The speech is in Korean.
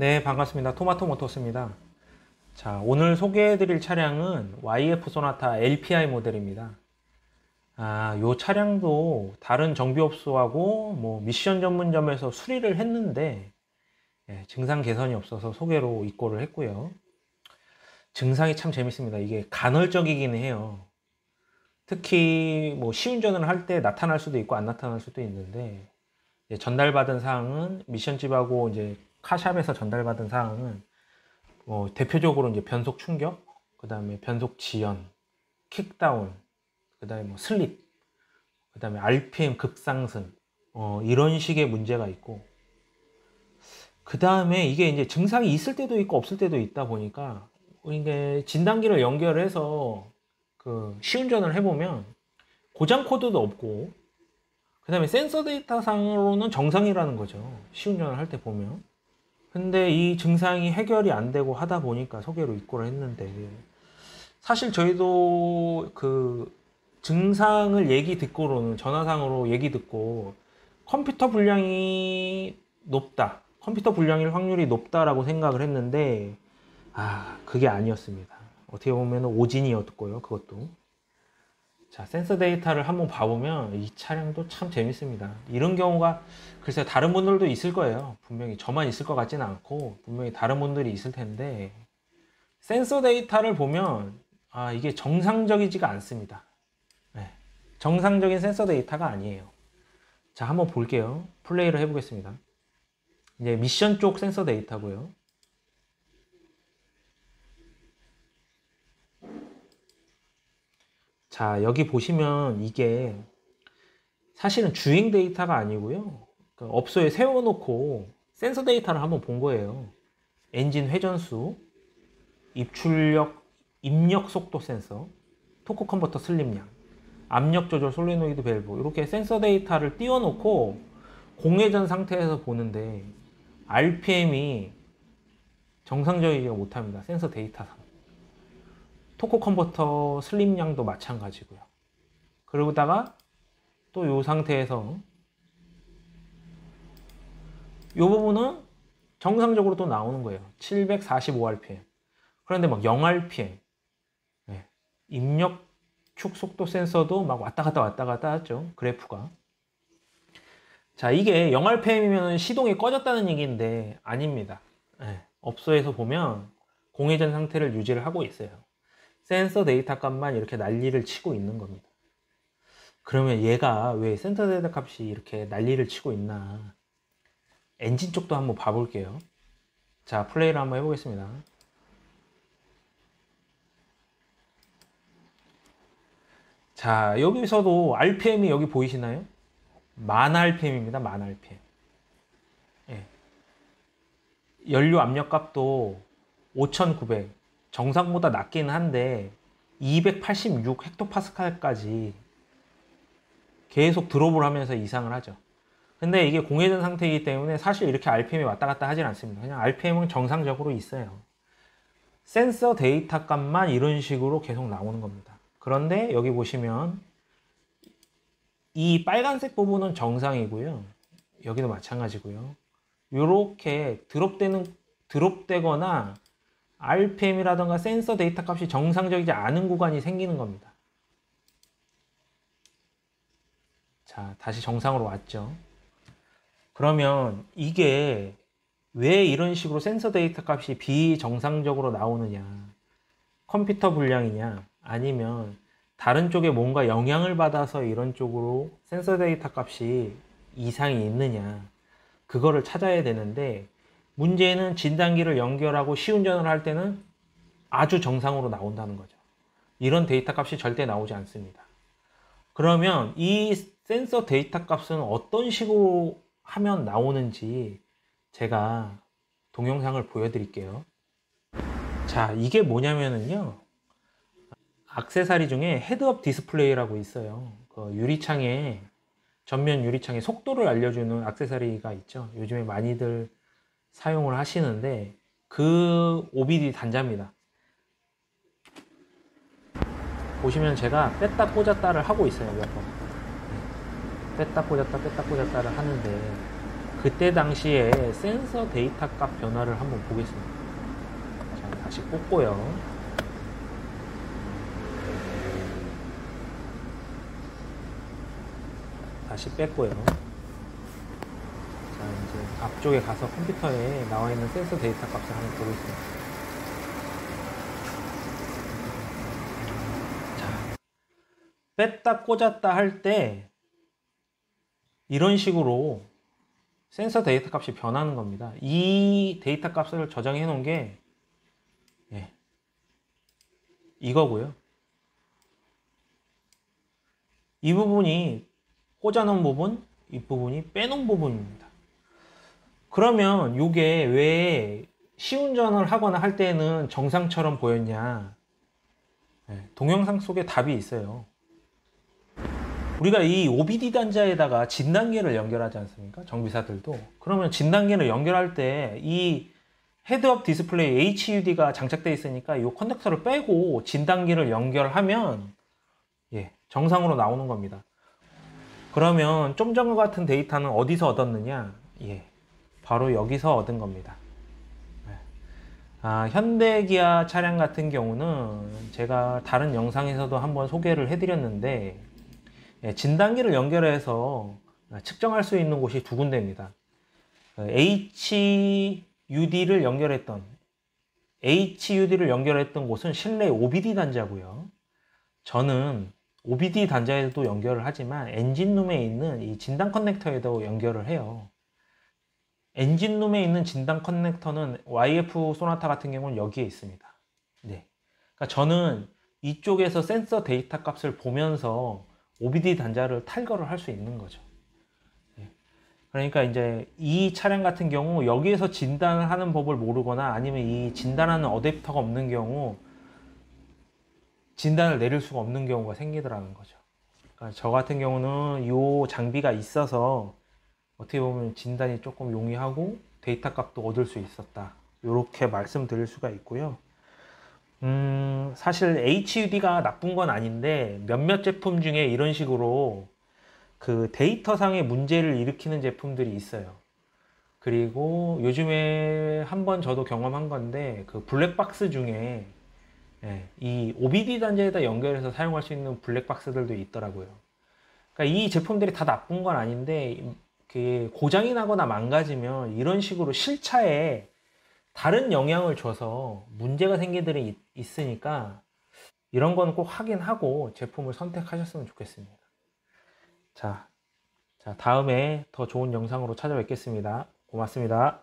네, 반갑습니다. 토마토 모터스입니다. 자, 오늘 소개해드릴 차량은 YF 소나타 LPI 모델입니다. 요 차량도 다른 정비업소하고 미션 전문점에서 수리를 했는데 증상 개선이 없어서 소개로 입고를 했고요. 증상이 참 재밌습니다. 이게 간헐적이긴 해요. 특히 시운전을 할 때 나타날 수도 있고 안 나타날 수도 있는데, 전달받은 사항은 미션집하고 이제 카샵에서 전달받은 사항은 대표적으로 이제 변속 충격, 그 다음에 변속 지연, 킥다운, 그 다음에 슬립, 그 다음에 RPM 급상승, 이런 식의 문제가 있고, 그 다음에 이게 이제 증상이 있을 때도 있고 없을 때도 있다 보니까 이게 진단기를 연결해서 그 시운전을 해보면 고장 코드도 없고, 그 다음에 센서 데이터 상으로는 정상이라는 거죠. 시운전을 할 때 보면. 근데 이 증상이 해결이 안 되고 하다 보니까 소개로 입고를 했는데, 사실 저희도 그 증상을 얘기 듣고로는 전화상으로 얘기 듣고 컴퓨터 불량이 높다, 컴퓨터 불량일 확률이 높다라고 생각을 했는데, 그게 아니었습니다. 어떻게 보면 오진이었고요. 그것도. 자, 센서 데이터를 한번 봐보면 이 차량도 참 재밌습니다. 이런 경우가 글쎄 다른 분들도 있을 거예요. 분명히 저만 있을 것 같지는 않고 분명히 다른 분들이 있을 텐데, 센서 데이터를 보면 이게 정상적이지가 않습니다. 정상적인 센서 데이터가 아니에요. 자, 한번 볼게요. 플레이를 해보겠습니다. 이제 미션 쪽 센서 데이터고요. 자, 여기 보시면 이게 사실은 주행 데이터가 아니고요. 그러니까 업소에 세워놓고 센서 데이터를 한번 본 거예요. 엔진 회전수, 입출력, 입력 속도 센서, 토크 컨버터 슬립량, 압력 조절 솔레노이드 밸브, 이렇게 센서 데이터를 띄워놓고 공회전 상태에서 보는데 RPM이 정상적이지 못합니다. 센서 데이터상. 토크 컨버터 슬립량도 마찬가지고요. 그러다가 또 이 상태에서 이 부분은 정상적으로 또 나오는 거예요. 745rpm. 그런데 0rpm. 입력 축 속도 센서도 왔다 갔다 하죠. 그래프가. 자, 이게 0rpm이면 시동이 꺼졌다는 얘기인데 아닙니다. 업소에서 보면 공회전 상태를 유지를 하고 있어요. 센서 데이터 값만 이렇게 난리를 치고 있는 겁니다. 그러면 얘가 왜 센서 데이터 값이 이렇게 난리를 치고 있나? 엔진 쪽도 한번 봐볼게요. 자, 플레이를 한번 해보겠습니다. 자, 여기서도 RPM이 여기 보이시나요? 10,000rpm입니다. 10,000rpm. 연료 압력 값도 5,900. 정상보다 낮긴 한데 286 헥토파스칼까지 계속 드롭을 하면서 이상을 하죠. 근데 이게 공회전 상태이기 때문에 사실 이렇게 RPM이 왔다 갔다 하진 않습니다. 그냥 RPM은 정상적으로 있어요. 센서 데이터 값만 이런 식으로 계속 나오는 겁니다. 그런데 여기 보시면 이 빨간색 부분은 정상이고요. 여기도 마찬가지고요. 이렇게 드롭되거나 RPM이라던가 센서 데이터 값이 정상적이지 않은 구간이 생기는 겁니다. 자, 다시 정상으로 왔죠. 그러면 이게 왜 이런 식으로 센서 데이터 값이 비정상적으로 나오느냐? 컴퓨터 불량이냐? 아니면 다른 쪽에 뭔가 영향을 받아서 이런 쪽으로 센서 데이터 값이 이상이 있느냐? 그거를 찾아야 되는데, 문제는 진단기를 연결하고 시운전을 할 때는 아주 정상으로 나온다는 거죠. 이런 데이터 값이 절대 나오지 않습니다. 그러면 이 센서 데이터 값은 어떤 식으로 하면 나오는지 제가 동영상을 보여드릴게요. 자, 이게 뭐냐면요, 액세서리 중에 헤드업 디스플레이라고 있어요. 그 유리창에, 전면 유리창에 속도를 알려주는 액세서리가 있죠. 요즘에 많이들 사용을 하시는데 그 OBD 단자입니다. 보시면 제가 뺐다 꽂았다를 하고 있어요. 몇 번. 뺐다 꽂았다를 하는데 그때 당시에 센서 데이터 값 변화를 한번 보겠습니다. 자, 다시 꽂고요. 다시 뺐고요. 자, 이제 앞쪽에 가서 컴퓨터에 나와 있는 센서 데이터 값을 한번 보겠습니다. 자, 뺐다 꽂았다 할 때 이런 식으로 센서 데이터 값이 변하는 겁니다. 이 데이터 값을 저장해 놓은 게 이거고요. 이 부분이 꽂아 놓은 부분, 이 부분이 빼놓은 부분입니다. 그러면 이게 왜 시운전을 하거나 할 때는 정상처럼 보였냐? 동영상 속에 답이 있어요. 우리가 이 OBD 단자에다가 진단기를 연결하지 않습니까? 정비사들도. 그러면 진단기를 연결할 때 이 헤드업 디스플레이 HUD가 장착되어 있으니까 이 커넥터를 빼고 진단기를 연결하면 정상으로 나오는 겁니다. 그러면 좀 전과 같은 데이터는 어디서 얻었느냐? 바로 여기서 얻은 겁니다. 현대 기아 차량 같은 경우는 제가 다른 영상에서도 한번 소개를 해드렸는데 진단기를 연결해서 측정할 수 있는 곳이 두 군데입니다. HUD를 연결했던 곳은 실내 OBD 단자고요. 저는 OBD 단자에도 연결을 하지만 엔진룸에 있는 이 진단 커넥터에도 연결을 해요. 엔진룸에 있는 진단 커넥터는 YF 소나타 같은 경우는 여기에 있습니다. 그러니까 저는 이쪽에서 센서 데이터 값을 보면서 OBD 단자를 탈거를 할 수 있는 거죠. 그러니까 이제 이 차량 같은 경우 여기에서 진단을 하는 법을 모르거나 아니면 이 진단하는 어댑터가 없는 경우 진단을 내릴 수가 없는 경우가 생기더라는 거죠. 그러니까 저 같은 경우는 이 장비가 있어서 어떻게 보면 진단이 조금 용이하고 데이터 값도 얻을 수 있었다. 이렇게 말씀드릴 수가 있고요. 사실 HUD가 나쁜 건 아닌데 몇몇 제품 중에 이런 식으로 그 데이터상의 문제를 일으키는 제품들이 있어요. 그리고 요즘에 한번 저도 경험한 건데 그 블랙박스 중에 이 OBD 단자에다 연결해서 사용할 수 있는 블랙박스들도 있더라고요. 그러니까 이 제품들이 다 나쁜 건 아닌데 고장이 나거나 망가지면 이런 식으로 실차에 다른 영향을 줘서 문제가 생기들이 있으니까 이런 거는 꼭 확인하고 제품을 선택하셨으면 좋겠습니다. 자, 다음에 더 좋은 영상으로 찾아뵙겠습니다. 고맙습니다.